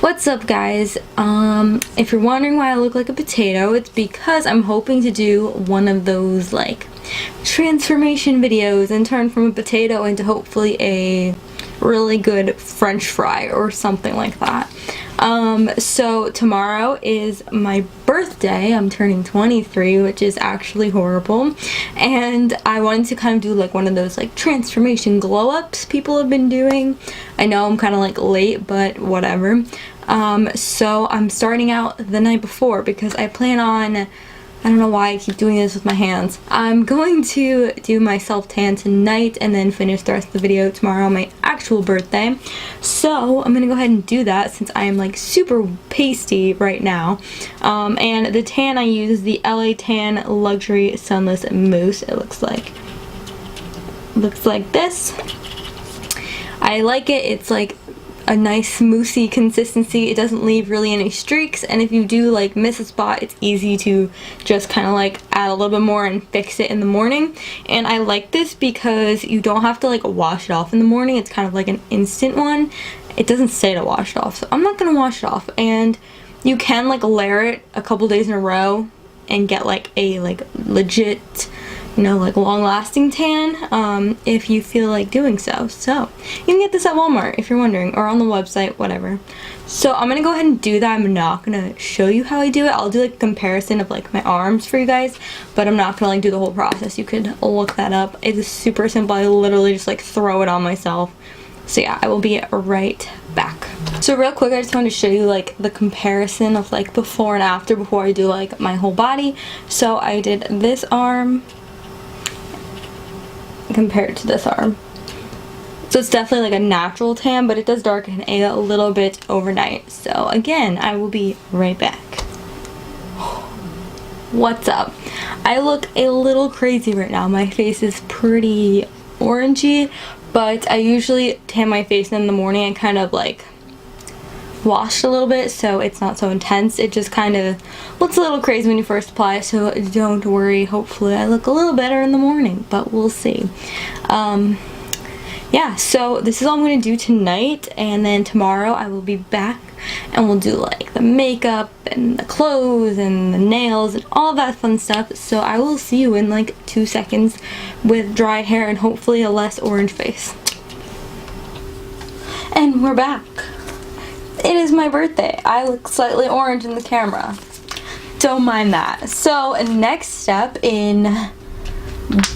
What's up, guys? If you're wondering why I look like a potato, it's because I'm hoping to do one of those like transformation videos and turn from a potato into hopefully a really good French fry or something like that. So tomorrow is my birthday. I'm turning 23, which is actually horrible, and I wanted to kind of do like one of those like transformation glow ups people have been doing. I know I'm kind of like late, but whatever. So I'm starting out the night before because I plan on, I don't know why I keep doing this with my hands. I'm going to do my self-tan tonight and then finish the rest of the video tomorrow on my actual birthday. So I'm gonna go ahead and do that since I am like super pasty right now. And the tan I use is the LA Tan Luxury Sunless Mousse. It looks like this. I like it. It's like a nice moussey consistency. It doesn't leave really any streaks, and if you do like miss a spot, it's easy to just kind of like add a little bit more and fix it in the morning. And I like this because you don't have to like wash it off in the morning. It's kind of like an instant one. It doesn't say to wash it off, so I'm not gonna wash it off. And you can like layer it a couple days in a row and get like a legit, you know, like long-lasting tan if you feel like doing so. So you can get this at Walmart if you're wondering, or on the website, whatever. So I'm gonna go ahead and do that. I'm not gonna show you how I do it. I'll do like a comparison of like my arms for you guys, but I'm not gonna like do the whole process. You could look that up. It is super simple. I literally just like throw it on myself. So yeah, I will be right back. So real quick, I just wanted to show you like the comparison of like before and after, before I do like my whole body. So I did this arm compared to this arm. So it's definitely like a natural tan, but it does darken a little bit overnight. So again, I will be right back. What's up? I look a little crazy right now. My face is pretty orangey, but I usually tan my face in the morning and kind of like wash a little bit so it's not so intense. It just kind of looks a little crazy when you first apply, so don't worry. Hopefully I look a little better in the morning, but we'll see. Yeah, so this is all I'm going to do tonight, and then tomorrow I will be back and we'll do like the makeup and the clothes and the nails and all that fun stuff. So I will see you in like 2 seconds with dry hair and hopefully a less orange face. And we're back. It is my birthday. I look slightly orange in the camera. Don't mind that. So next step in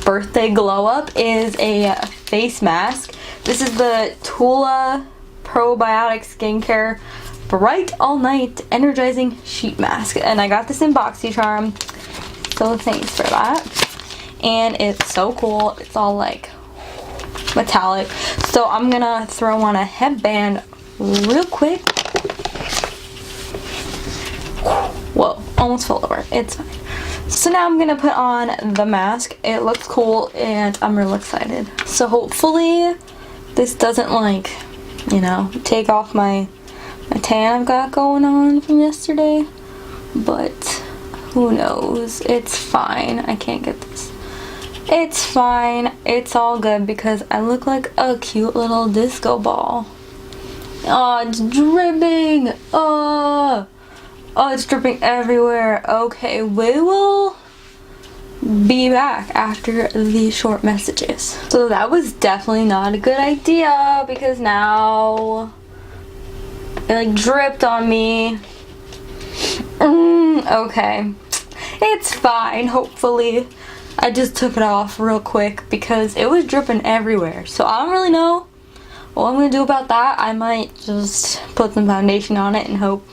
birthday glow up is a face mask. This is the Tula Probiotic Skincare Bright All Night Energizing Sheet Mask. And I got this in BoxyCharm, so thanks for that. And it's so cool. It's all like metallic. So I'm gonna throw on a headband real quick. Whoa, almost fell over. It's fine. So now I'm gonna put on the mask. It looks cool and I'm real excited. So hopefully this doesn't like, you know, take off my tan I've got going on from yesterday. But who knows? It's fine. I can't get this. It's fine. It's all good because I look like a cute little disco ball. Oh, it's dripping. Oh, it's dripping everywhere. Okay, we will be back after these short messages. So that was definitely not a good idea because now it like dripped on me. Okay, it's fine. Hopefully I just took it off real quick because it was dripping everywhere. So I don't really know what I'm gonna do about that. I might just put some foundation on it and hope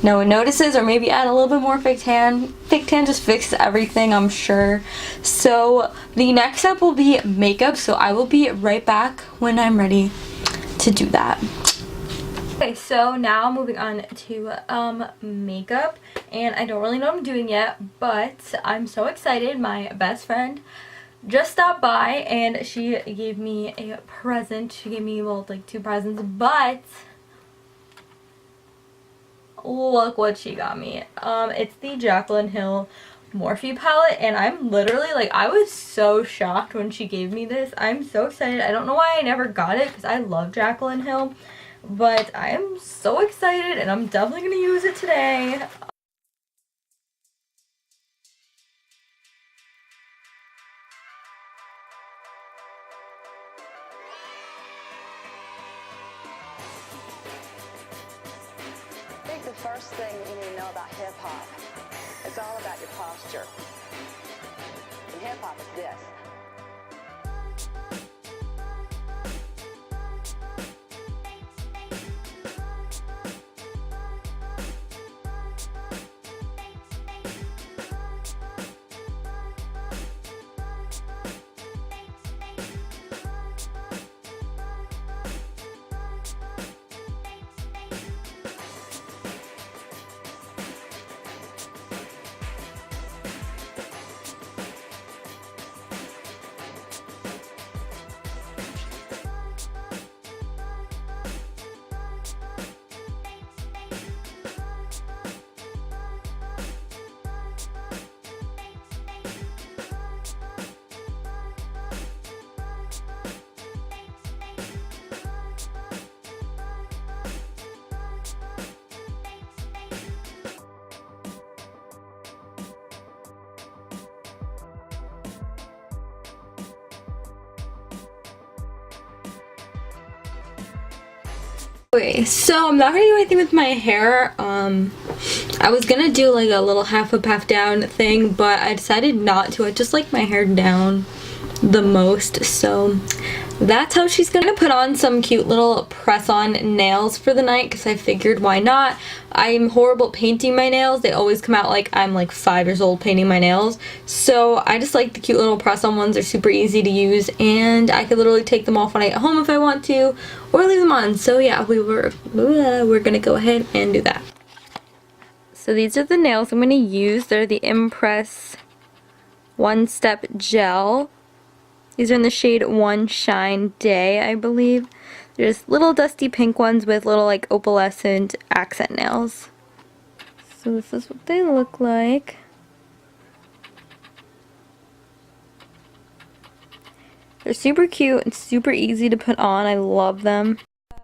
no one notices, or maybe add a little bit more fake tan. Fake tan just fixes everything, I'm sure. So the next step will be makeup, so I will be right back when I'm ready to do that. Okay, so now moving on to makeup, and I don't really know what I'm doing yet, but I'm so excited. My best friend just stopped by and she gave me a present. She gave me, well, like 2 presents, but look what she got me. It's the Jaclyn Hill Morphe palette, and I'm literally like, I was so shocked when she gave me this. I'm so excited. I don't know why I never got it because I love Jaclyn Hill. but I am so excited and I'm definitely gonna use it today. I think the first thing you need to know about hip-hop, it's all about your posture. And hip-hop is this. Okay, so I'm not gonna do anything with my hair. I was gonna do like a little half up, half down thing, but I decided not to. I just like my hair down the most, so that's how she's gonna put on some cute little press-on nails for the night because I figured why not. I'm horrible at painting my nails. They always come out like I'm like 5 years old painting my nails, so I just like the cute little press-on ones. They're super easy to use and I could literally take them off when I get home if I want to or leave them on. So yeah, we're gonna go ahead and do that. So these are the nails I'm gonna use. They're the Impress One Step Gel. These are in the shade One Shine Day, I believe. They're just little dusty pink ones with little like opalescent accent nails. So this is what they look like. They're super cute and super easy to put on. I love them. So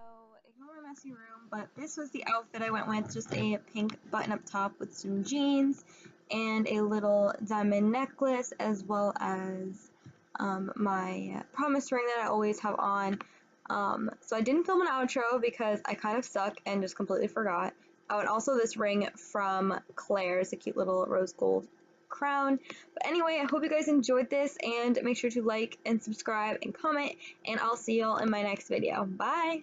ignore my messy room, but this was the outfit I went with. Just a pink button-up top with some jeans and a little diamond necklace, as well as my promise ring that I always have on. So I didn't film an outro because I kind of suck and just completely forgot. Oh, and also this ring from Claire's, a cute little rose gold crown. But anyway, I hope you guys enjoyed this, and make sure to like and subscribe and comment, and I'll see y'all in my next video. Bye!